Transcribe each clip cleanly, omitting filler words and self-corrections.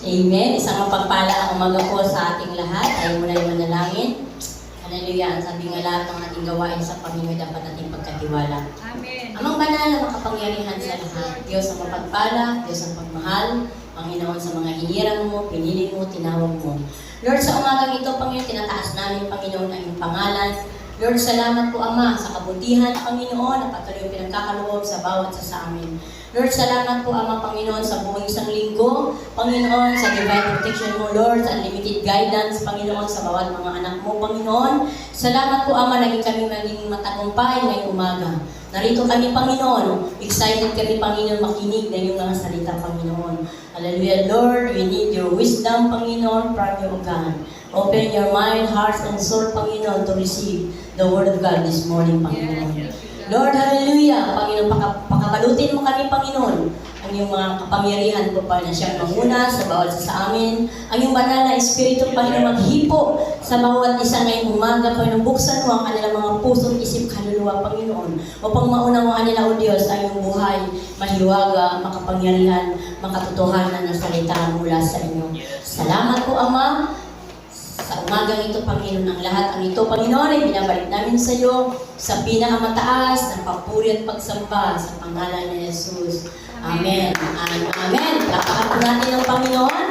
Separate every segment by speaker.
Speaker 1: Amen. Isang mapagpalang umaga po sa ating lahat. Tayo muna yung manalangin. Hallelujah. Ang sabi nga lahat ng ating gawain sa Panginoon dapat nating pagkatiwala.
Speaker 2: Amen.
Speaker 1: Amang banal na makapangyarihan sa lahat. Diyos ang mapagpala, Diyos ang pagmahal, Panginoon sa mga hinirang mo, pinili mo, tinawag mo. Lord, sa umagang ito, Panginoon, tinataas namin, Panginoon, ang iyong pangalan. Lord, salamat po, Ama, sa kabutihan, Panginoon, na patuloy yung pinagkakaloob sa bawat sa amin. Lord, salamat po, Ama, Panginoon, sa buong isang linggo. Panginoon, sa divine protection mo, Lord, sa unlimited guidance, Panginoon, sa bawat mga anak mo, Panginoon. Salamat po, Ama, naging kami maging matagumpay ngayong umaga. Narito kami, Panginoon. Excited kami, Panginoon, makinig na yung mga salita, Panginoon. Hallelujah, Lord, we need your wisdom, Panginoon, from you, God. Open your mind, heart, and soul, Panginoon, to receive the Word of God this morning, Panginoon. Lord, hallelujah, Panginoon, pakabalutin mo kami, Panginoon, ang iyong mga kapangyarihan po pa na siyang manguna sa bawat sa amin. Ang iyong banal na Espiritu, Panginoon, maghipo sa bawat isa ngayong umaga, Panginoon, buksan mo ang kanilang mga puso, isip, kaluluwa, Panginoon, upang maunawaan nila, O Diyos, ang iyong buhay, mahiwaga, makapangyarihan, makatotohanan na salita mula sa inyo. Salamat po, Ama. Sa umagang ito, Panginoon, ang lahat ang ito, Panginoon, ay binabalik namin sa iyo sa pinakamataas ng papuri at pagsamba sa pangalan ni Jesus. Amen. Amen. Lapakan po natin ng Panginoon.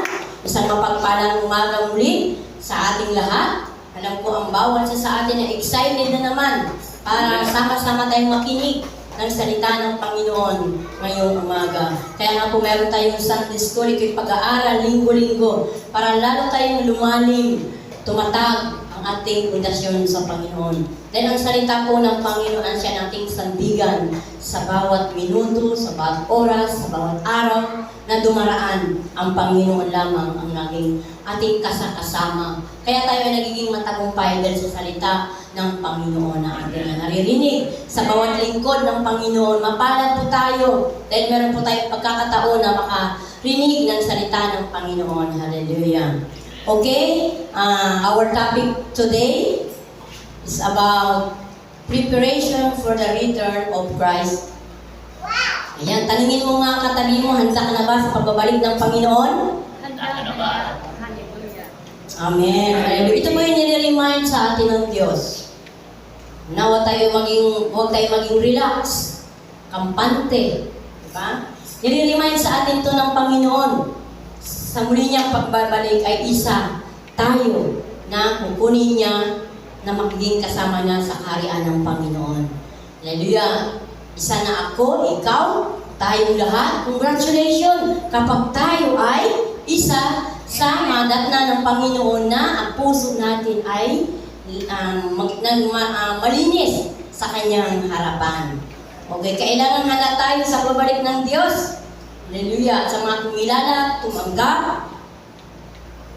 Speaker 1: Isang mapagpalang umaga muli sa ating lahat. Alam ko ang bawat sa atin ay excited na naman para sama-sama tayong makinig ng salita ng Panginoon ngayong umaga. Kaya nga po meron tayong Sunday School, ito'y pag-aaral linggo-linggo para lalo tayong lumalim, tumatag ang ating pundasyon sa Panginoon. Dahil ang salita po ng Panginoon siya nating sandigan sa bawat minuto, sa bawat oras, sa bawat araw na dumaraan. Ang Panginoon lamang ang naging ating kasama. Kaya tayo ay nagiging matagumpay dahil sa salita ng Panginoon na ating naririnig. Sa bawat lingkod ng Panginoon, mapalad po tayo dahil meron po tayong pagkakataon na makarinig ng salita ng Panginoon. Hallelujah. Okay, our topic today is about preparation for the return of Christ. Ayan, tanungin mo nga katabi mo, handa ka na ba sa pagbabalik ng Panginoon?
Speaker 2: Handa ka na ba? Hallelujah.
Speaker 1: Amen. Hallelujah. Ito po yung nire-remind sa atin ng Diyos. Huwag tayo maging relax, kampante. Diba? Nire-remind sa atin to ng Panginoon. Sa muli niyang pagbabalik ay isa tayo na kukunin niya na magiging kasama niya sa kaharian ng Panginoon. Hallelujah! Isa na ako, ikaw, tayong lahat. Congratulations! Kapag tayo ay isa sa madatna ng Panginoon na ang puso natin ay malinis sa kanyang harapan. Okay, kailangan handa tayo sa pagbalik ng Diyos. Hallelujah! At sa mga kumilala,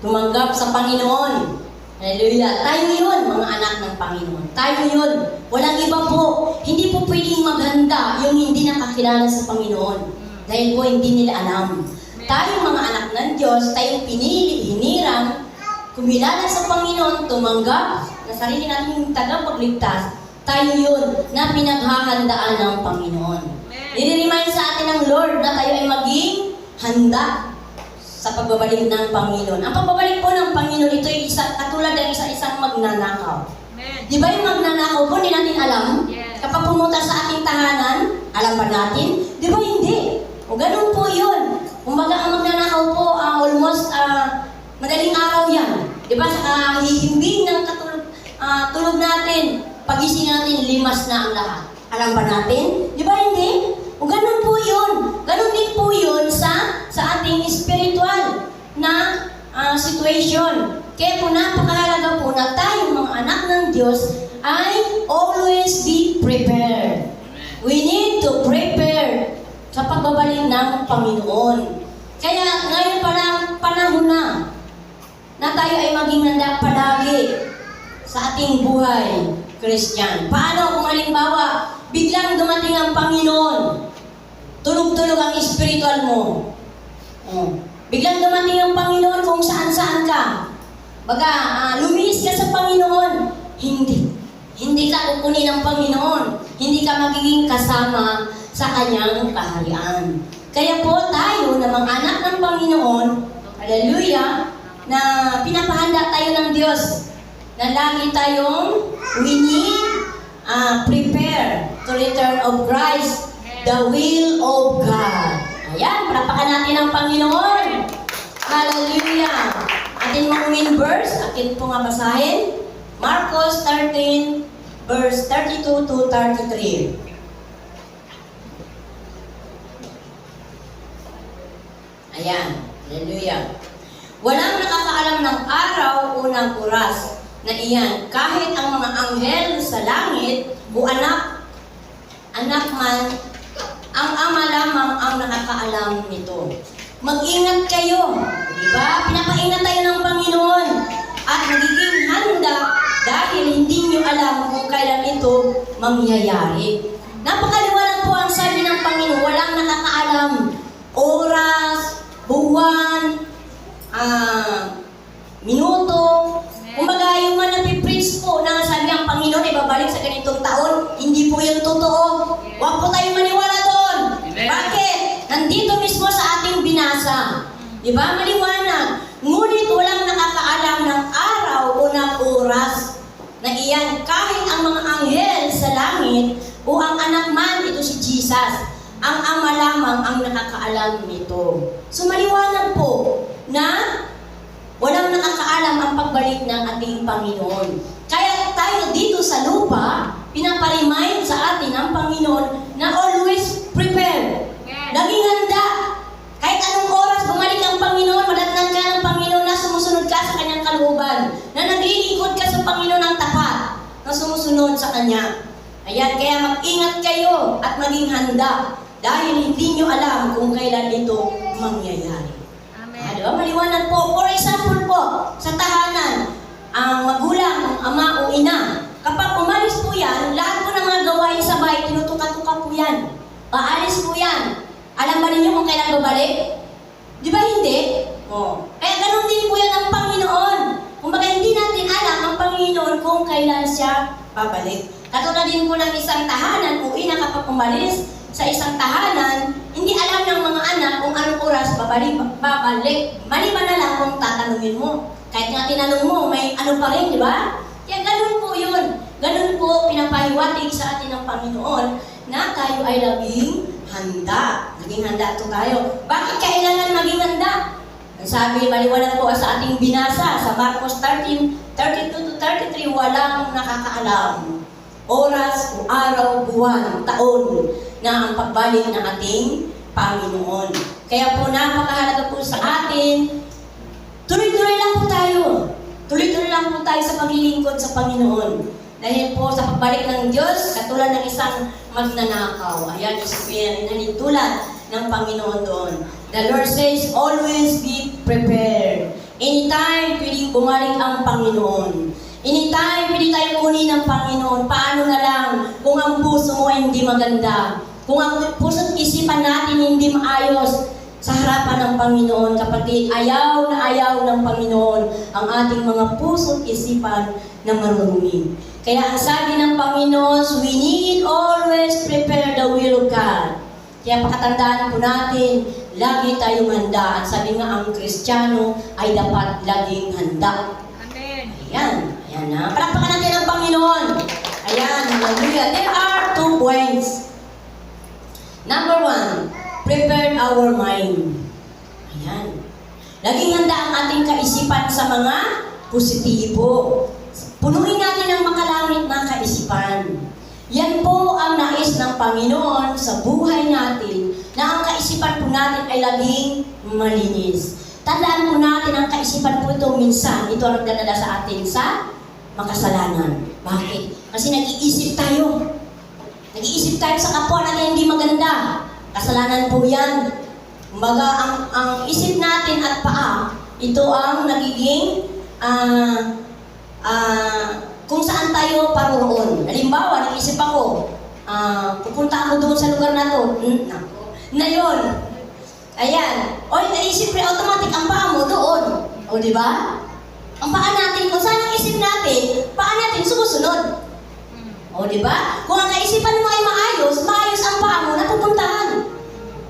Speaker 1: tumanggap sa Panginoon. Hallelujah! Tayo yun, mga anak ng Panginoon. Tayo yun. Walang iba po. Hindi po pwedeng maghanda yung hindi nakakilala sa Panginoon. Dahil po hindi nila alam. Tayo mga anak ng Diyos, tayong pinili, hinirang, kumilala sa Panginoon, tumanggap na sarili natin tagapagligtas. Tayo yun na pinaghahandaan ng Panginoon. I-remind sa atin ng Lord na tayo ay maging handa sa pagbabalik ng Panginoon. Ang pagbabalik po ng Panginoon, ito ay katulad ng isang magnanakaw. Di ba yung magnanakaw po, hindi natin alam?
Speaker 2: Yes.
Speaker 1: Kapag pumunta sa ating tahanan, alam ba natin? Di ba hindi? O ganun po yun. Kumbaga ang magnanakaw po, almost madaling araw yan. Di ba sa hihimbing ng tulog natin, pagising natin, limas na ang lahat. Alam ba natin? Di ba hindi? O ganun po yun. Ganun din po yun sa ating spiritual na situation. Kaya po napakahalaga po na tayong mga anak ng Diyos ay always be prepared. We need to prepare sa pagbabalik ng Panginoon. Kaya ngayon palang panahon na tayo ay maging handa palagi sa ating buhay, Christian. Paano kung halimbawa, biglang dumating ang Panginoon, tulog-tulog ang spiritual mo. Biglang dumating ang Panginoon kung saan-saan ka. Baga, lumihis ka sa Panginoon. Hindi ka kukunin ng Panginoon. Hindi ka magiging kasama sa kanyang kaharian. Kaya po tayo na mga anak ng Panginoon Hallelujah! Na pinapahanda tayo ng Diyos na lagi tayong we need prepare to return of Christ, the will of God. Ayan, palapakan natin ang Panginoon. Hallelujah! Atin mong main verse, atin po nga basahin. Marcos 13, verse 32 to 33. Ayan, hallelujah. Walang nakakaalam ng araw o ng oras na iyan, kahit ang mga anghel sa langit o anak man, ang Ama lamang ang nakakaalam nito. Mag-ingat kayo, di ba? Pinapaingat tayo ng Panginoon at magiging handa dahil hindi nyo alam kung kailan ito mangyayari. Napakaliwanag po ang sabi ng Panginoon, walang nakakaalam oras, buwan, minuto. Kumbaga yung mga napipreach po na sabi ang Panginoon ay babalik sa ganitong taon, hindi po yung totoo. Huwag po tayong maniwala doon. Bakit? Nandito mismo sa ating binasa. Diba? Maliwanag. Ngunit walang nakakaalam ng araw o ng oras na iyan kahit ang mga anghel sa langit o ang anak man, ito si Jesus. Ang Ama lamang ang nakakaalam nito. So maliwanag po na walang nakakaalam ang pagbalik ng ating Panginoon. Kaya tayo dito sa lupa, pinaparemind sa atin ang Panginoon na always prepare. Laging handa. Kahit anong oras bumalik ang Panginoon, madatnan ka ng Panginoon na sumusunod ka sa kanyang kalooban, na naglilingkod ka sa Panginoon ng tapat, na sumusunod sa kanya. Ayan, kaya mag-ingat kayo at maging handa dahil hindi nyo alam kung kailan ito mangyayari.
Speaker 2: Amen.
Speaker 1: Diba? Maliwanag po. For example po, sa tahanan, ang magulang, ang ama o ina, kapag umalis po yan, lahat po ng mga gawain sa bahay, tinutuka-tuka po yan. Paalis po yan. Alam ba ninyo kung kailan babalik? Di ba hindi? Oh. Kaya ganun din po yan ang Panginoon. Kumbaga hindi natin alam ang Panginoon kung kailan siya babalik. Katulad din po ng isang tahanan o ina kapag umalis sa isang tahanan, hindi alam ng mga anak kung anong oras babalik. Maliban na lang kung tatanungin mo. Kahit nga tinanong mo, may ano pa rin, di ba? Kaya ganun po yun. Ganun po pinapahiwatig sa atin ng Panginoon na tayo ay laging handa. Naging handa ito tayo. Bakit kailangan maging handa? Ang sabi, maliwanag po sa ating binasa sa Marcos 13, 32 to 33, walang nakakaalam. Oras o araw, buwan, taon na ang pagbalik ng ating Panginoon. Kaya po napakahalaga po sa atin, tuloy-tuloy lang po tayo. Tuloy-tuloy lang po tayo sa paglilingkod sa Panginoon. Dahil po sa pagbalik ng Diyos, katulad ng isang magnanakaw. Ayan, tulad ng Panginoon doon. The Lord says, always be prepared. Anytime, pwedeng bumalik ang Panginoon. Anytime, pwede tayo kunin ng Panginoon. Paano na lang kung ang puso mo ay hindi maganda? Kung ang puso at isipan natin hindi maayos sa harapan ng Panginoon, kapatid, ayaw ng Panginoon ang ating mga puso at isipan na marurumi. Kaya ang sabi ng Panginoon, we need always prepare the will of God. Kaya pakatandaan po natin, lagi tayong handa. At sabi nga, ang Kristiyano ay dapat laging handa.
Speaker 2: Amen.
Speaker 1: Ayan. Ayan na. Palakpakan natin ang Panginoon. Ayan. Hallelujah. There are 2 points. Number 1, prepare our mind. Ayan. Laging handa ang ating kaisipan sa mga positibo. Punuin natin ang makalangit na kaisipan. Yan po ang nais ng Panginoon sa buhay natin, na ang kaisipan po natin ay laging malinis. Tandaan po natin ang kaisipan po ito minsan, ito ang nagdadala sa atin sa makasalanan. Bakit? Kasi nag-iisip tayo. Nag-iisip tayo sa kapwa natin hindi maganda. Kasalanan po yan. Kumbaga, ang isip natin at paa, ito ang nagiging kung saan tayo paroroon. Halimbawa, nag-isip ako, pupunta ako doon sa lugar na to. Na yun. Ayan. O, naisip rin automatic ang paa mo doon. O, di ba? Ang paa natin, kung saan ang isip natin, paa natin sumusunod. O, di ba? Kung ang kaisipan mo ay maayos ang paa mo, napupuntahan.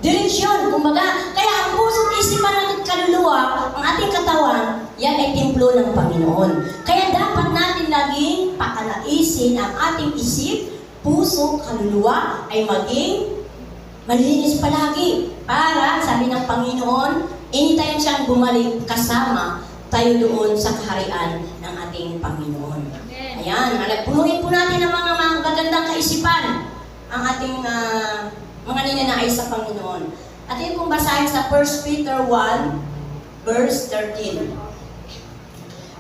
Speaker 1: direksyon, kumbaga. Kaya ang puso't isipan natin kaluluwa, ang ating katawan, yan ay templo ng Panginoon. Kaya dapat natin laging pakalaisin ang ating isip, puso, kaluluwa ay maging malinis palagi. Para, sabi ng Panginoon, anytime siyang bumalik kasama tayo doon sa kaharian ng ating Panginoon. Ayan, punuin po natin ang mga magagandang kaisipan ang ating mga ninanais sa Panginoon. At yun pong basahin sa 1 Peter 1, verse 13.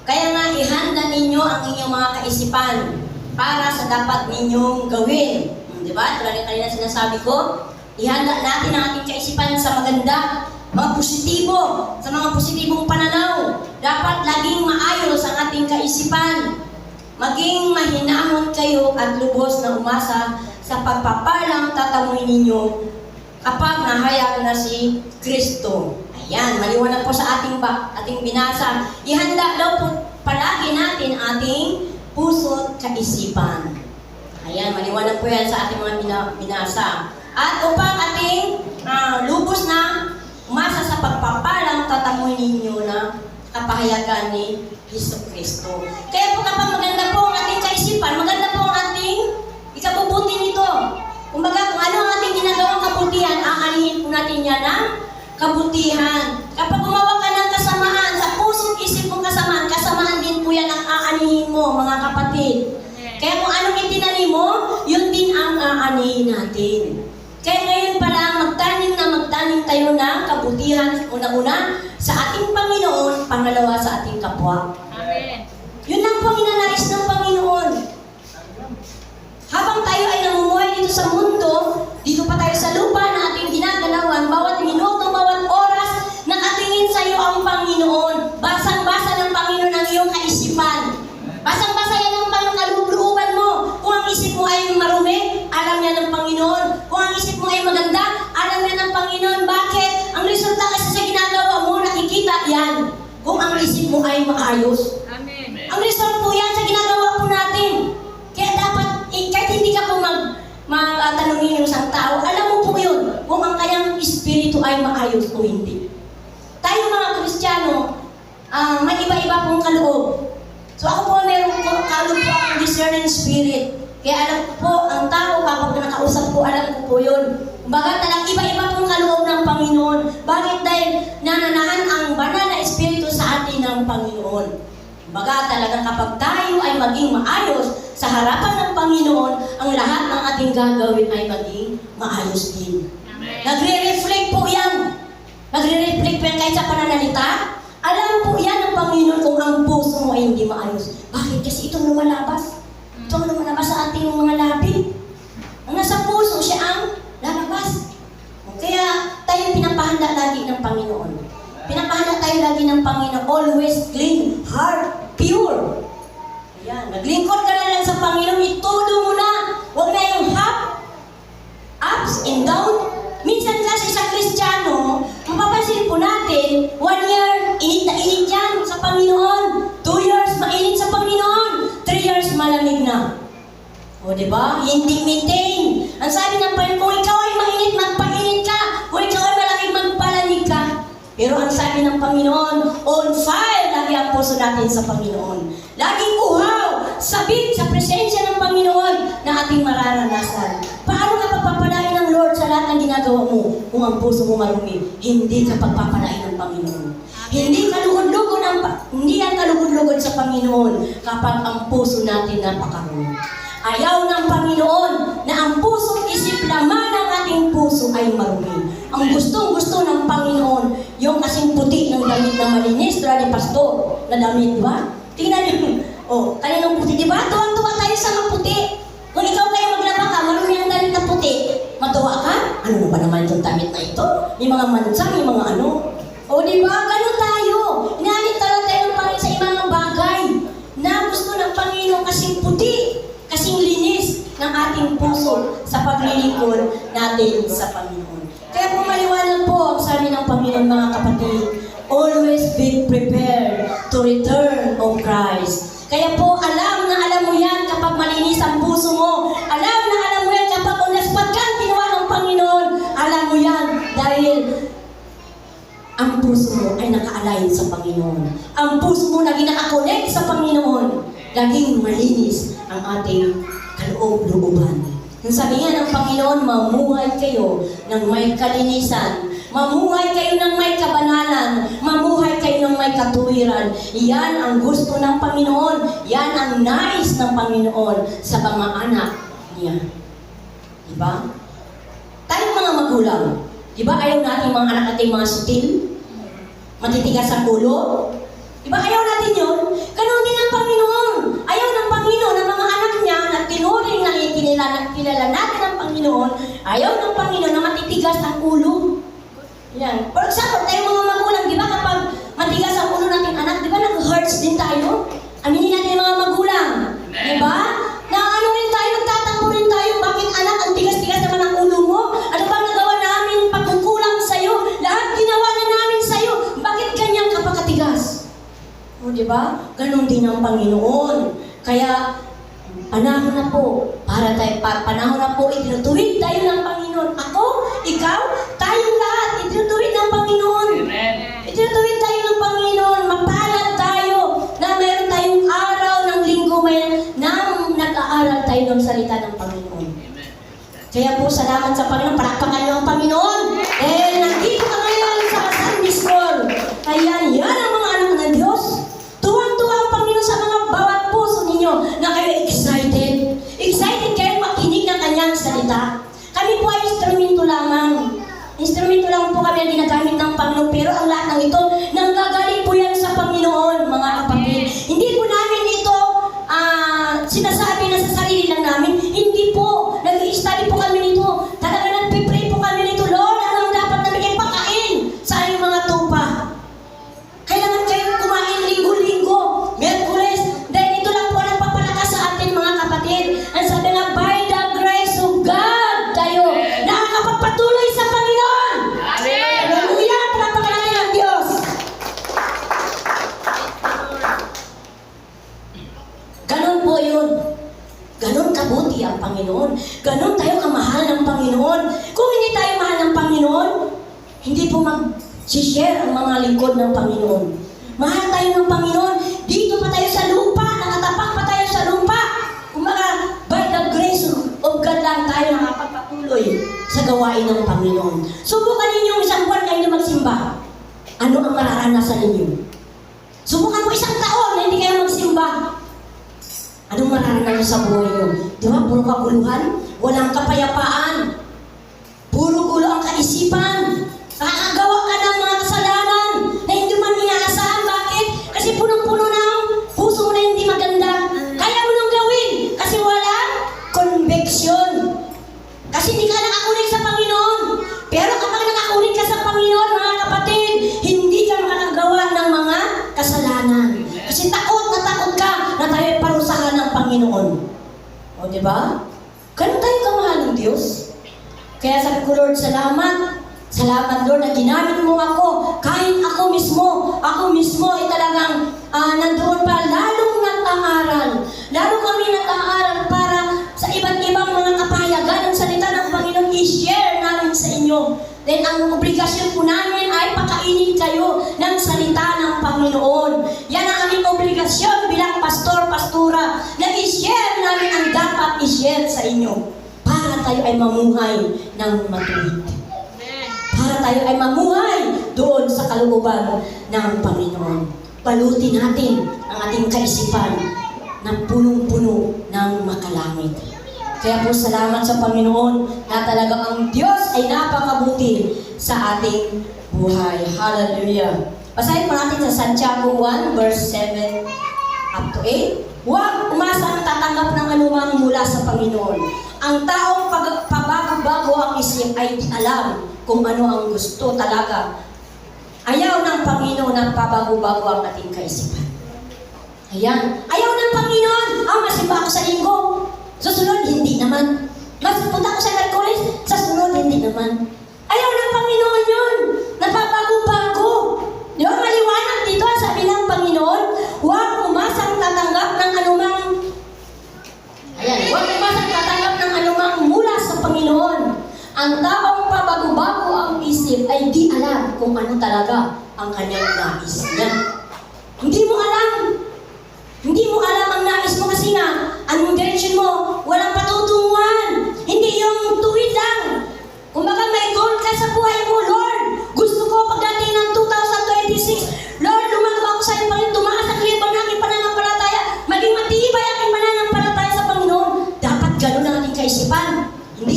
Speaker 1: Kaya nga, ihanda ninyo ang inyong mga kaisipan para sa dapat ninyong gawin. Diba? Tulad ng kanina sinasabi ko, ihanda natin ang ating kaisipan sa maganda, mga positibo, sa mga positibong pananaw. Dapat laging maayos ang ating kaisipan. Maging mahinahon kayo at lubos na umasa sa pagpapalang tatamuin ninyo kapag nahayag na si Kristo. Ayan, maliwanag po sa ating binasa. Ihanda daw po palagi natin ating puso't kaisipan. Ayan, maliwanag po yan sa ating mga binasa. At upang ating lubos na umasa sa pagpapalang tatamuin ninyo na kapahayagan ni Hesus Kristo. Kaya po kapag maganda po ang ating kaisipan, maganda po ang ating ikabubuti nito. Kumbaga, kung ano ang ating ginagawang kabutihan, aanihin po natin yan ng kabutihan. Kapag gumawa ka ng kasamaan, sa puso't isip mong kasamaan din po yan ang aanihin mo, mga kapatid. Kaya kung anong itinanim mo, yun din ang aanihin natin. Kaya ngayon pala, magtanim tayo ng kabutihan, una-una, sa ating Panginoon, pangalawa sa ating kapwa.
Speaker 2: Amen.
Speaker 1: Yun lang po ang ninanais ng Panginoon. Habang tayo ay namumuhay dito sa mundo, dito pa tayo sa lupa na ating ginagalawan, bawat minuto, bawat oras, nakatingin sa iyo ang Panginoon. Basang-basa ng Panginoon ang iyong kaisipan. Basang-basa yan ang kaluluban mo. Kung ang isip mo ay marumi, alam niya ng Panginoon. Kung ang isip mo ay maganda, alam niya ng Panginoon. Bakit? Ang resulta kasi sa ginagawa mo, nakikita yan. Kung ang isip mo ay maayos.
Speaker 2: Amen.
Speaker 1: Ang result po yan sa ginagawa po natin. Kaya dapat, kahit hindi ka po magtanungin yung isang tao, alam mo po yun, kung ang kanyang espiritu ay maayos o hindi. Tayo mga Kristiyano, may iba-iba pong kaloob. So ako po meron po kaloob po ang discerning spirit. Kaya alam ko po, ang tao kapag nakausap ko, alam ko po yun. Kumbaga talagang iba-iba pong kaloob ng Panginoon. Bakit? Dahil nananahan ang banal na espiritu sa atin ng Panginoon. Kumbaga talagang kapag tayo ay maging maayos sa harapan ng Panginoon, ang lahat ng ating gagawin ay maging maayos din.
Speaker 2: Amen.
Speaker 1: Nagre-reflect po yan. Nagre-reflect po yan kahit sa pananalita. Alam po yan ng Panginoon kung ang puso mo ay hindi maayos. Bakit? Kasi itong lumalabas. Itong lumalabas sa ating mga labi. Ang nasa puso, siya ang lalabas. Kaya tayo pinapahanda lagi ng Panginoon. Pinapahanda tayo lagi ng Panginoon. Always clean, heart, pure. Ayan. Naglingkod ka na lang sa Panginoon. Itulo mo na. Huwag na yung ups and down. Minsan kasi sa Kristiyano, mapapansin po natin, 1 year, init na init yan sa Panginoon. 2 years, mainit sa Panginoon. 3 years, malamig na. O, diba? Hindi maintain. Ang sabi ng Panginoon, kung ikaw ay mainit, magpainit ka. Kung ikaw ay malamig, magpalamig ka. Pero ang sabi ng Panginoon, on fire lagi ang puso natin sa Panginoon. Laging uhaw, sabik sa presensya ng Panginoon na ating mararanasan. Paano ka pagpapalain ng Lord sa lahat ng ginagawa mo kung ang puso mo marumi? Hindi ka pagpapalain ng Panginoon. Hindi yan kalugod-lugod sa Panginoon kapag ang puso natin napakarumi. Ayaw ng Panginoon na ang puso, isip, laman ng ating puso ay marumi. Ang gustong-gusto ng Panginoon, yung kasing puti ng damit na malinis, ni pastor na damit, di ba? Tingnan niyo, kaninong puti, di ba? Tuwang-tuwa tayo sa mga puti. Kung ikaw kayo maglaba ka, marumi ang damit na puti, matuwa ka? Ano ba naman itong damit na ito? May mga mansa, may mga ano. O di ba? Ganun tayo. Inalit talaga tayo ng Panginoon sa ibang bagay na gusto ng Panginoon kasing puti, kasing linis ng ating puso sa paglilingkod natin sa Panginoon. Kaya po maliwanag po ang sabi ng Panginoon, mga kapatid, always be prepared to return of Christ. Kaya po alam mo yan kapag malinis ang puso mo. Alam mo yan kapag unaspat ka ang ginawa ng Panginoon. Alam mo yan nag-align sa Panginoon. Ang puso mo naging nakakonect sa Panginoon. Naging malinis ang ating kaloob-looban. Yung sabi nga ng Panginoon, mamuhay kayo ng may kalinisan. Mamuhay kayo ng may kabanalan. Mamuhay kayo ng may katuwiran. Yan ang gusto ng Panginoon. Yan ang nais ng Panginoon sa mga anak niya. Diba? Tayong mga magulang, diba ayaw natin mga anak natin mga sutil? Matitigas ang ulo? Diba ayaw natin yun? Ganon din ang Panginoon. Ayaw ng Panginoon ng mga anak niya na tinuring na kilala natin ang Panginoon. Ayaw ng Panginoon na matitigas ang ulo. Yan. For example, tayong mga magulang, di ba kapag matigas ang ulo natin anak, di ba nag-hurts din tayo? Aminin natin yung mga magulang. Di ba? Na ano rin tayo, nagtatampo rin tayo. Bakit anak, ang tigas-tigas naman ang ulo mo? Ano bang nagawa namin pagkukulang sa'yo? Lahat ginawa na namin sa'yo. Bakit ganyan ka pagkatigas? O di ba? Ganon din ang Panginoon. Kaya, panahon na po, panahon na po, itinutuwid tayo ng Panginoon. Ako, ikaw, tayong lahat, itinutuwid ng Panginoon.
Speaker 3: Amen.
Speaker 1: Itinutuwid tayo ng Panginoon. Mapalad tayo na mayroon tayong araw ng linggo na nag-aaral tayo ng salita ng Panginoon. Kaya po, salamat sa Panginoon. Palakpakan niyo ang Panginoon. Nandito ka ngayon sa Sunday School. Ayan, yan ang mga anak ng Diyos. Tuwang-tuwa ang Panginoon sa mga bawat puso ninyo na kayo excited. Excited kayo makinig ng kanyang salita. Kami po ay instrumento lamang. Instrumento lang po kami ang ginagamit ng Panginoon. Pero ang lahat ng ito, nanggagaling po yan sa Panginoon, mga kapatid. Hindi po namin ito sinasabi na sa sarili lang namin. Hindi po. Nag-i-study po kami nito. Talaga nagpipray po kami nito. Lord, ano ang dapat namin ipakain sa aming mga tupa? Kailangan kayo kumain linggo-linggo, Merkules. Dahil ito lang po ang nagpapalakas sa atin, mga kapatid. Ang sabi nga, by the grace of God, tayo nakakapagpatuloy sa Panginoon.
Speaker 3: Amen.
Speaker 1: Hallelujah! Palapakan natin ang Diyos. Ganon po yun. Ganon kabuti ang Panginoon. Ganon tayo kamahal ng Panginoon. Kung hindi tayo mahal ng Panginoon, hindi po mag-share ang mga lingkod ng Panginoon. Mahal tayo ng Panginoon. Dito pa tayo sa lupa. Nakatapak pa tayo sa lupa. Kumbaga, by the grace of God lang tayo nakapagpatuloy sa gawain ng Panginoon. Subukan ninyo isang buwan kayo na magsimba. Ano ang mararanasan ninyo? Subukan mo isang taon na hindi kayo magsimba. Anong mararanasan sa buhay niyo? Di ba? Puro kaguluhan. Walang kapayapaan. Puro gulo ang kaisipan. Nakakagawa ka ng mga kasalanan na hindi man inaasahan. Bakit? Kasi punong-puno na ang puso mo na hindi maganda. Kaya mo nang gawin. Kasi walang conviction. Kasi hindi ka nakakunik sa Panginoon. Pero kapag nakakunik ka sa Panginoon, mga kapatid, hindi ka makakagawa ng mga kasalanan. Kasi takot ka na tayo parusahan ng Panginoon. O, di ba? Ganun tayo kamahal ng Diyos. Kaya sabi ko, Lord, salamat. Salamat, Lord, na ginamit mo ako. Kahit ako mismo ay talagang nandoon pa, lalong nag-aaral. Lalo kami nag-aaral para sa iba't ibang mga kapahayagan ng salita ng Panginoon i-share namin sa inyo. Then ang obligasyon po namin ay pakainin kayo ng salita ng Panginoon. Yan ang aming obligasyon bilang pastor-pastura na i-share namin ang dapat i-share sa inyo para tayo ay mamuhay ng matuwid. Para tayo ay mamuhay doon sa kalooban ng Panginoon. Balutin natin ang ating kaisipan na punong-puno ng makalangit. Kaya po salamat sa Panginoon na talagang ang Diyos ay napakabuti sa ating buhay. Hallelujah. Basahin po natin sa Santiago 1 verse 7 up to 8. Huwag umasa ang tatanggap ng anumang mula sa Panginoon. Ang taong pabago-bago ang isip ay di alam kung ano ang gusto talaga. Ayaw ng Panginoon na pabago-bago ang ating kaisipan. Ayan. Ayaw ng Panginoon. Masimba ako sa linggo. Susunod, hindi naman. Punta ko sa Merkules. Sa sunod, hindi naman. Ayaw ng Panginoon yun. Napabago-bago. Di ba maliwanag dito? Sabi ng Panginoon, huwag umasang tatanggap ng anumang huwag umasang tatanggap ng anumang mula sa Panginoon. Ang taong pabago-bago ang isip ay di alam kung ano talaga ang kanyang nais.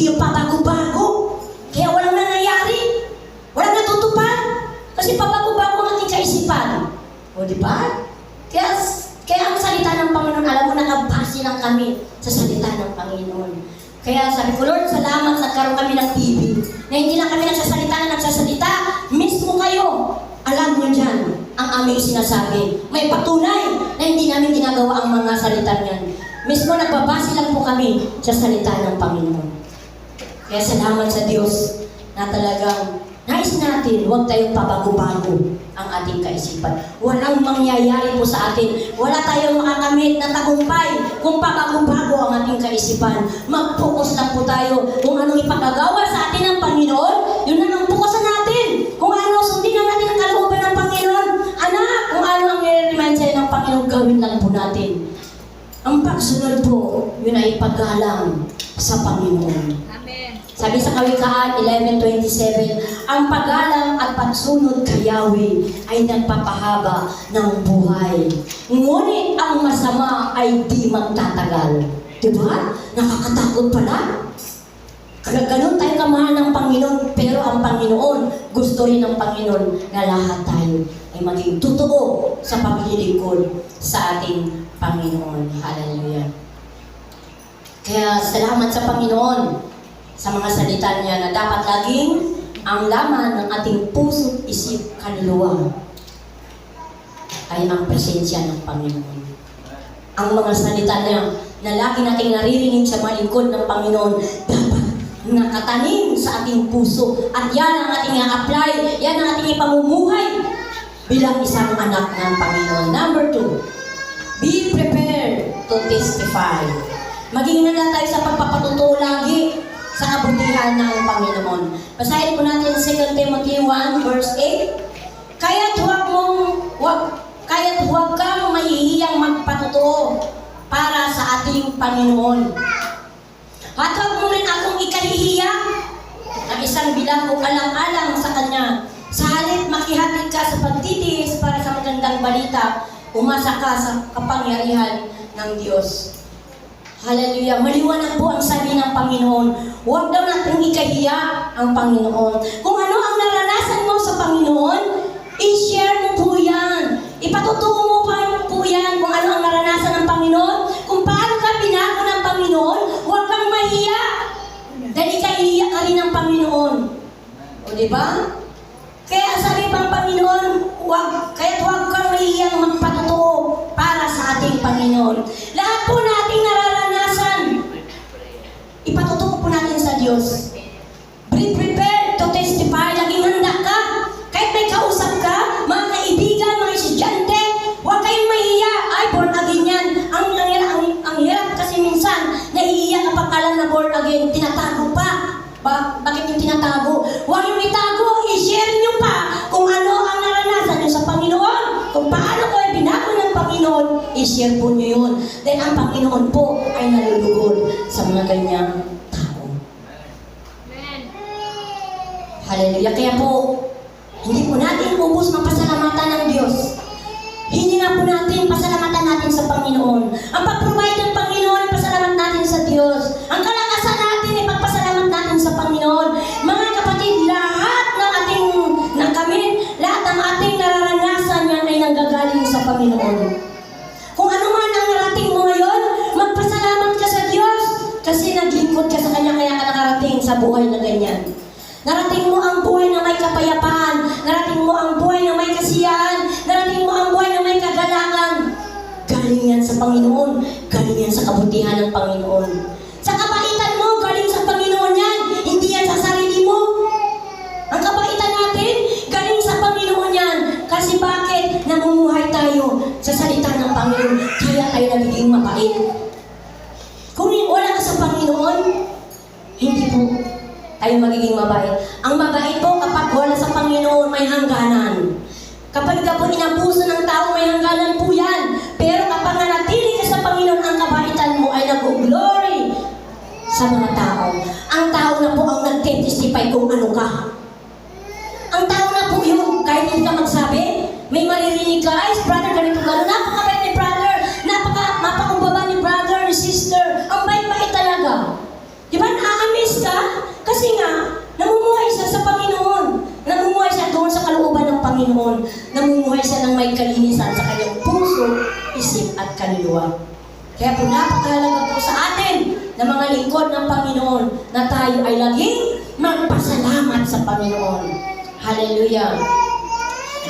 Speaker 1: hindi yung pabago-bago. Kaya walang nangyayari. Walang natutupad. Kasi pabago-bago ang ating kaisipan. O di ba? Kaya ang salita ng Panginoon, alam mo, nakabase lang kami sa salita ng Panginoon. Kaya sabi ko, Lord, salamat nagkaroon kami ng TV. Na hindi lang kami nagsasalita, mismo kayo. Alam nyo dyan ang aming sinasabi. May patunay na hindi namin ginagawa ang mga salita niyan. Mismo nagbabase lang po kami sa salita ng Panginoon. Kaya salamat sa Diyos na talagang nais natin, huwag tayong pabago-bago ang ating kaisipan. Walang mangyayari po sa atin. Wala tayong makakamit na tagumpay kung pabago-bago ang ating kaisipan. Mag-focus lang po tayo kung anong ipagagawa sa atin ng Panginoon, yun na ang fokusan natin. Kung ano, sundin lang natin ang kalooban ng Panginoon. Anak, kung ano ang nire-remind sa'yo ng Panginoon, gawin lang po natin. Ang pagsunod po, yun ay paggalang sa Panginoon.
Speaker 2: Amen.
Speaker 1: Sabi sa Kawikaan 11:27, ang paggalang at pagsunod kay Yahweh ay nagpapahaba ng buhay. Ngunit ang masama ay di magtatagal. Diba? Nakakatakot pala. Ganun tayo kamahal ng Panginoon, pero ang Panginoon, gusto rin ng Panginoon na lahat tayo ay maging totoo sa paglilingkod sa ating Panginoon. Hallelujah. Kaya salamat sa Panginoon sa mga salita niya na dapat laging ang laman ng ating puso, isip, kaluluwa ay ang presensya ng Panginoon. Ang mga salita niya na lagi nating naririnig sa mga lingkod ng Panginoon dapat nakatanim sa ating puso at yan ang ating i-apply, yan ang ating ipamumuhay bilang isang anak ng Panginoon. Number 2, be prepared to testify. Maging handa tayo sa pagpapatutuo lagi sa kabutihan ng Panginoon. Basahin po natin 2 Timothy 1 verse 8. Kaya't huwag kang mahihiyang magpatutuo para sa ating Panginoon. At huwag mo rin akong ikahihiya ng isang bilanggo alang-alang sa Kanya. Sa halip makihatid ka sa pagtitiis para sa magandang balita, umasa ka sa kapangyarihan ng Diyos. Hallelujah. Maliwanag po ang sabi ng Panginoon. Huwag daw natin ikahiya ang Panginoon. Kung ano ang naranasan mo sa Panginoon, i-share mo po yan. Ipatutuo mo pa po yan kung ano ang naranasan ng Panginoon. Kung paano ka binago ng Panginoon, huwag kang mahiya. Dahil ikahiya ka rin ng Panginoon. O diba? Kaya sabi pang Panginoon, huwag kang mahihiyang magpatutuo para sa ating Panginoon. Lahat po nating nararanasan, ipatutuo po natin sa Diyos. Be prepared to testify. Laging handa ka. Kahit may kausap ka, mga kaibigan, mga estudyante, huwag kayong mahiya. Ay, born again yan. Ang hirap kasi minsan, nahihiya kapag alam na born again, tinatago pa. Bakit yung tinatago? Huwag yung itago, i-share nyo pa kung ano ang naranasan nyo sa Panginoon. Kung paano ko ay binago ng Panginoon, i-share po nyo yun. Dahil ang Panginoon po ay nalulugod sa mga ganyang tao.
Speaker 2: Amen.
Speaker 1: Hallelujah. Kaya po, hindi po natin ubos mapasalamatan ng Diyos. Hindi nga po natin pasalamatan natin sa Panginoon. Ang pag-provide ng Panginoon, pasalamat natin sa Diyos. Ang kalakasan natin, ipagpasalamat natin sa Panginoon. Mga kapatid, lahat ng kami, lahat ng ating nararanasan yan ay nanggagaling sa Panginoon. Kung ano man ang narating mo ngayon, magpasalamat ka sa Diyos. Kasi naglingkod ka sa Kanya, kaya ka nakarating sa buhay na ganyan. Narating mo ang buhay na may kapayapaan. Narating mo ang buhay na may kasiyahan. Narating mo ang buhay na may kagalangan. Galing yan sa Panginoon. Galing yan sa kabutihan ng Panginoon. Sa kabaitan mo, galing sa Panginoon yan. Hindi yan sa sarili mo. Ang kabaitan natin, galing sa Panginoon yan. Kasi bakit? Namumuhay tayo sa salita ng Panginoon. Kaya tayo nagiging mabait. Kung wala ka sa Panginoon, hindi po tayo magiging mabait. Ang mabait po kapag wala sa Panginoon, may hangganan. Kapag ka po inabuso ng tao, may hangganan po yan. Pero kapag nanatili ka sa Panginoon, ang kabaitan mo ay nag-glory sa mga tao. Ang tao na po ang nag-testify kung ano ka. Ang tao na po yun, kahit hindi ka magsabi, may maririnig ka, ay, brother, ganito gano'n, napakabait ni brother, mapakumbaba ni brother, ni sister, ang bait-bait talaga. Di ba, na-amaze ka? Kasi nga, namumuhay siya sa Panginoon. Namumuhay siya doon sa kalooban ng Panginoon. Namumuhay siya ng may kalinisan sa kanyang puso, isip at kaluluwa. Kaya po napakahalaga po sa atin na mga lingkod ng Panginoon na tayo ay laging magpasalamat sa Panginoon. Hallelujah!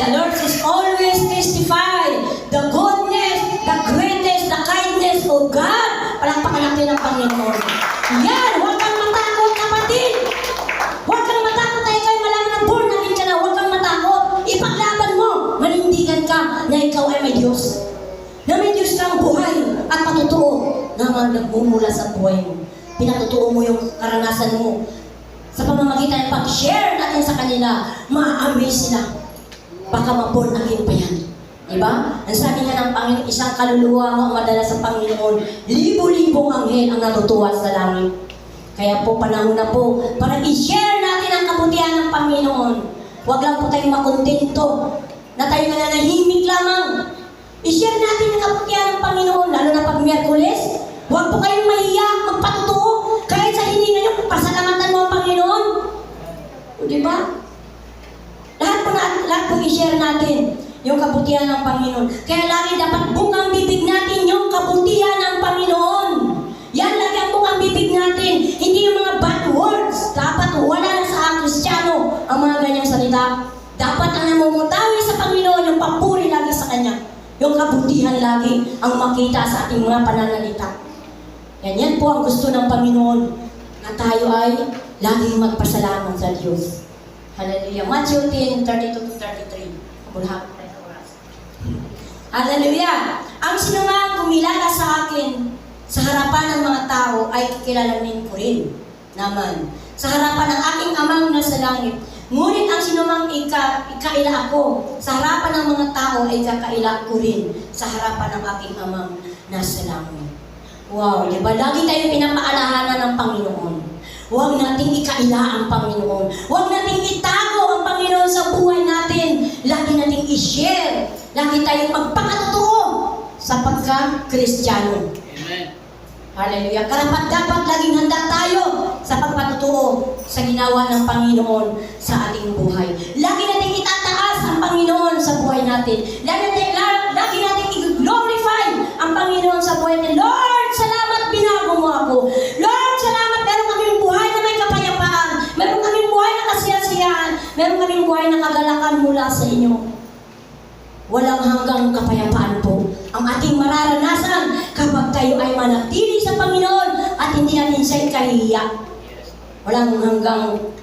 Speaker 1: The Lord is always testify the goodness, the greatness, the kindness of God. Palakpakan natin ang Panginoon. Yan! Huwag kang matakot, kapatid! Huwag kang matakot, tayo kayo malaman na born again ka na. Huwag kang matakot. Ipaglaban mo. Manindigan ka na ikaw ay may Diyos. Na may Diyos kang buhay at patutuo na nagmumula sa buhay mo. Pinatutuo mo yung karanasan mo. Sa pamamagitan ng pag-share natin sa kanila, ma-amaze sila. Baka ma-born again pa yan. Diba? Ang sabi nga ng Panginoon, isang kaluluwa mo ang madala sa Panginoon. Libo-libong anghel ang natutuwa sa langit. Kaya po, panahon na po para i-share natin ang kabutihan ng Panginoon. Huwag lang po tayong makontento na tayo nananahimik lamang. I-share natin ang kabutihan ng Panginoon, lalo na pag Miyerkules. Huwag po kayong mahiya, magpatutuo. Kahit sa hininga nyo, pasalamatan mo ang Panginoon. Diba? Lahat po i-share natin yung kabutihan ng Panginoon. Kaya lagi dapat bukang bibig natin yung kabutihan ng Panginoon. Yan lagi ang bukang bibig natin. Hindi yung mga bad words. Dapat wala na sa Kristiyano ang mga ganyang salita. Dapat ang namumutawi sa Panginoon, yung papuri lagi sa Kanya. Yung kabutihan lagi ang makita sa ating mga pananalita. Yan po ang gusto ng Panginoon, na tayo ay laging magpasalamat sa Diyos. Hallelujah. Matthew 10:32-33. Bulhak. Hallelujah. Ang sinumang kumilala sa akin sa harapan ng mga tao ay kikilalanin ko rin naman sa harapan ng aking amang nasa langit. Ngunit ang sinumang ikaila ako sa harapan ng mga tao ay kakaila ko rin sa harapan ng aking amang nasa langit. Wow, di ba? Lagi tayo pinapaalahanan ng Panginoon. Huwag nating ikaila ang Panginoon. Huwag nating itago ang Panginoon sa buhay natin. Lagi nating i-share. Lagi tayong magpakatotoo sa pagka-Kristiyano.
Speaker 3: Amen.
Speaker 1: Hallelujah. Karapat dapat laging handa tayo sa pagpatutuo sa ginawa ng Panginoon sa ating buhay. Lagi natin itataas ang Panginoon sa buhay natin. Lagi natin i-glorify ang Panginoon sa buhay natin. Lord, salamat binago mo ako. Lord, salamat meron kaming buhay na may kapayapaan. Meron kaming buhay na kasiyasiyahan. Meron kaming buhay na kagalakan mula sa inyo. Walang hanggang kapayapaan po ang ating mararanasan kapag tayo ay manatili sa Panginoon at hindi natin siya ikahihiya. Walang hanggang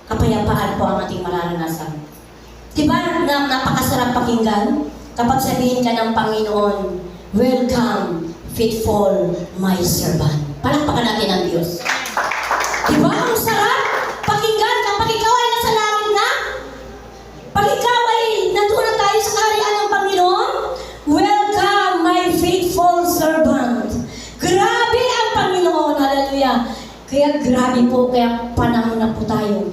Speaker 1: kapayapaan po ang ating mararanasan. Diba na napakasarap pakinggan kapag sabihin ka ng Panginoon, "Welcome, faithful my servant." Palakpakan natin ang Diyos. Diba ang sarap pakinggan kapag ikaw ay nasa langit na? Pag ikaw ay nandun na tayo sa kaharian ng Panginoon, "Welcome, my faithful servant." Grabe ang Panginoon, hallelujah. Kaya grabe po, kaya panahon na po tayo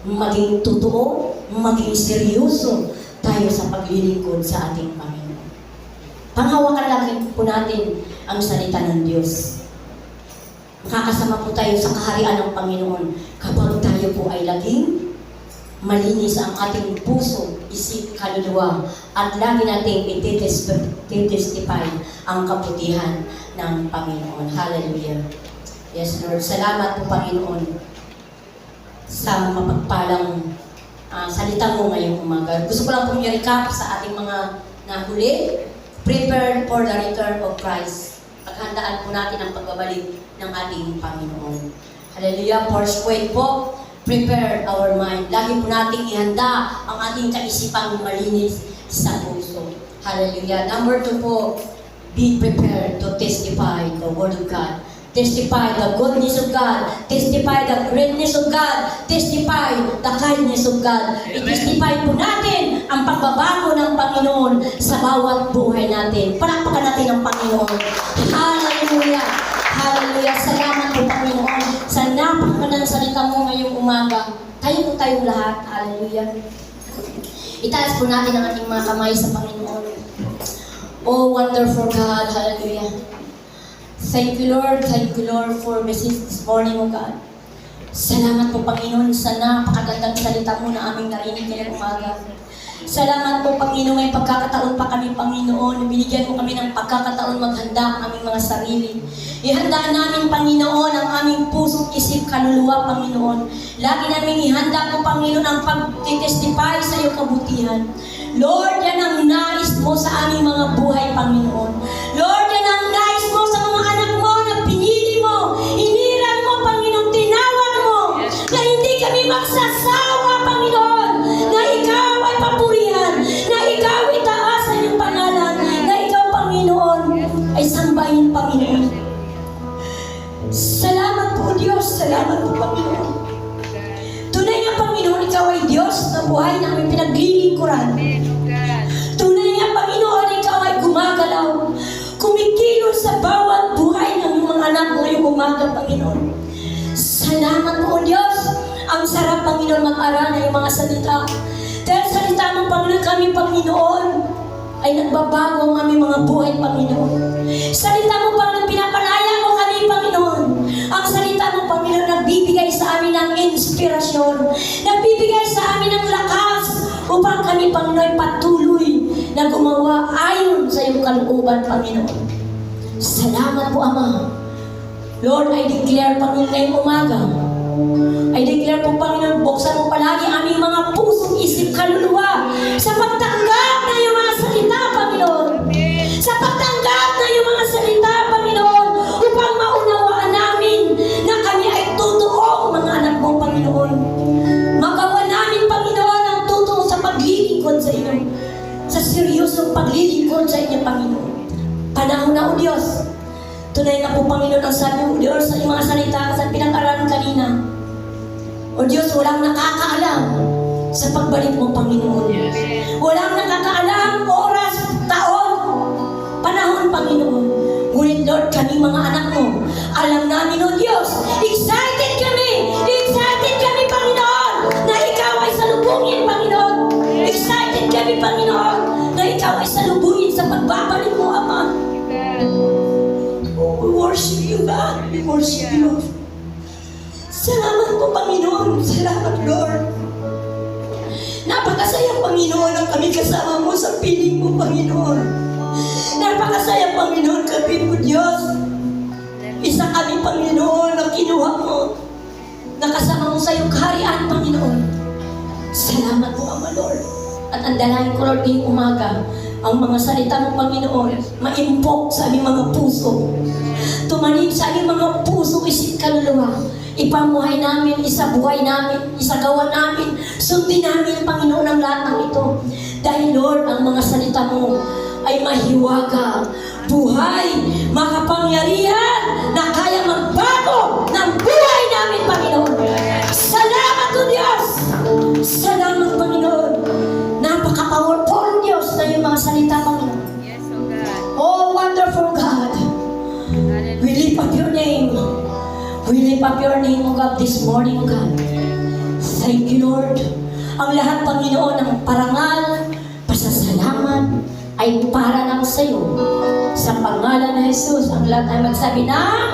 Speaker 1: maging totoo, maging seryoso tayo sa paglilingkod sa ating Panginoon. Panghawakan lang po natin ang salita ng Diyos. Makakasama po tayo sa kaharian ng Panginoon kapag tayo po ay laging malinis ang ating puso, isip, kaluluwa, at lagi nating i-testify ang kabutihan ng Panginoon. Hallelujah. Yes, Lord. Salamat po, Panginoon, sa mapagpalang salita mo ngayong umaga. Gusto ko lang pong i-recap sa ating mga nahuli. Prepare for the return of Christ. Paghandaan po natin ang pagbabalik ng ating Panginoon. Hallelujah. First point po, prepare our mind. Lagi po nating ihanda ang ating kaisipang malinis sa puso. Hallelujah. Number 2 po, be prepared to testify the Word of God. Testify the goodness of God. Testify the greatness of God. Testify the kindness of God. I-testify po natin ang pagbabago ng Panginoon sa bawat buhay natin. Palakpakan natin ang Panginoon. Hallelujah! Hallelujah! Salamat po, Panginoon, sa napakagandang salita mo ngayong umaga. Tayo po tayong lahat. Hallelujah! Itaas po natin ang ating mga kamay sa Panginoon. Oh, wonderful God. Hallelujah! Thank you, Lord, for message this morning, O God. Salamat po, Panginoon, sa napakagandang salita mo na aming narinig ngayong umaga. Salamat po, Panginoon, may pagkakataon pa kami, Panginoon. Binigyan mo kami ng pagkakataon maghanda ang aming mga sarili. Ihanda namin, Panginoon, ang aming puso, isip, kaluluwa, Panginoon. Lagi namin ihanda po, Panginoon, ang pag-testify sa iyong kabutihan. Lord, yan ang nais mo sa aming mga buhay, Panginoon. Lord, yan ang nais mo sa mga anak mo na pinili mo, iniran mo, Panginoon, tinawag mo, na hindi kami magsasawa, Panginoon, na ikaw ay papurihan, na ikaw itaasan yung pangalan, na ikaw, Panginoon, ay sambahin, Panginoon. Salamat po, Diyos. Salamat po, Panginoon. Tunay nga, Panginoon, ikaw ay Diyos na buhay na aming pinaglilingkuran. Tunay nga, Panginoon, ikaw ay gumagalaw, kumikilos sa bawat buhay ng mga anak ngayong umaga, Panginoon. Salamat po, Diyos. Ang sarap, Panginoon, mag-aral na yung mga salita. Dahil salita ng Panginoon kami, Panginoon, ay nagbabago ang aming mga buhay, Panginoon. Salita mo, Panginoon, pinapalaya mo kami, Panginoon. Ang salita mo, Panginoon, nagbibigay sa amin ng inspirasyon, nagbibigay sa amin ng lakas upang kami, Panginoon, patuloy na gumawa ayon sa iyong kalooban, Panginoon. Salamat po, Ama. Lord, I declare, Panginoon, ngayong umaga, I declare po, Panginoon, buksan mo palagi aming mga puso, isip, kaluluwa sa pagtanggap na iyong mga salita, Panginoon. Sa pagtanggap na iyong mga salita, Panginoon, upang maunawaan namin na kami ay totoong mga anak mo, Panginoon. Magawa namin, Panginoon, ang totoo sa paglilingkod sa inyo. Sa seryosong paglilingkod sa inyo, Panginoon. Panahon na, O Diyos. Tunay na po, Panginoon, ang sabi mo, Diyos, sa iyong mga salita sa pinag-aralan kanina. O Diyos, walang nakakaalam sa pagbalik mo, Panginoon. Walang nakakaalam oras, taon, panahon, Panginoon. Ngunit, Lord, kami mga anak mo, alam namin, O Diyos, excited kami, Panginoon, na ikaw ay salubungin, Panginoon. Excited kami, Panginoon, na ikaw ay salubungin sa pagbabalik mo, Ama. We worship you, God. We worship you. Salamat po, Panginoon. Salamat, Lord. Napakasaya, Panginoon, ang kami kasama mo sa piling mo, Panginoon. Napakasaya, Panginoon, kami mo, Diyos. Isa kami, Panginoon, na kinuha mo. Nakasama mo sa iyong kaharian, Panginoon. Salamat po, Ama, Lord. At ang dalangin ko, Lord, ngayong umaga, ang mga salita mo, Panginoon, maimpok sa aming mga puso. Tumanib sa aming mga puso, isip, kaluluwa. Ipamuhay namin, isabuhay namin, isagawa namin, sundin namin, Panginoon, ang lahat ng ito. Dahil, Lord, ang mga salita mo ay mahiwaga, buhay, makapangyarihan, na kaya magbago ng buhay namin, Panginoon. Salamat, O Diyos! Salamat, Panginoon! Napaka-powerful, Diyos, na yung mga salita, Panginoon.
Speaker 2: Yes, oh God.
Speaker 1: Oh, wonderful God! We lift up your name. We lift up your name, O God, this morning, O God. Thank you, Lord. Ang lahat, Panginoon, ng parangal, pasasalamat, ay para lang sa iyo. Sa pangalan ng Jesus, ang lahat ay magsabi ng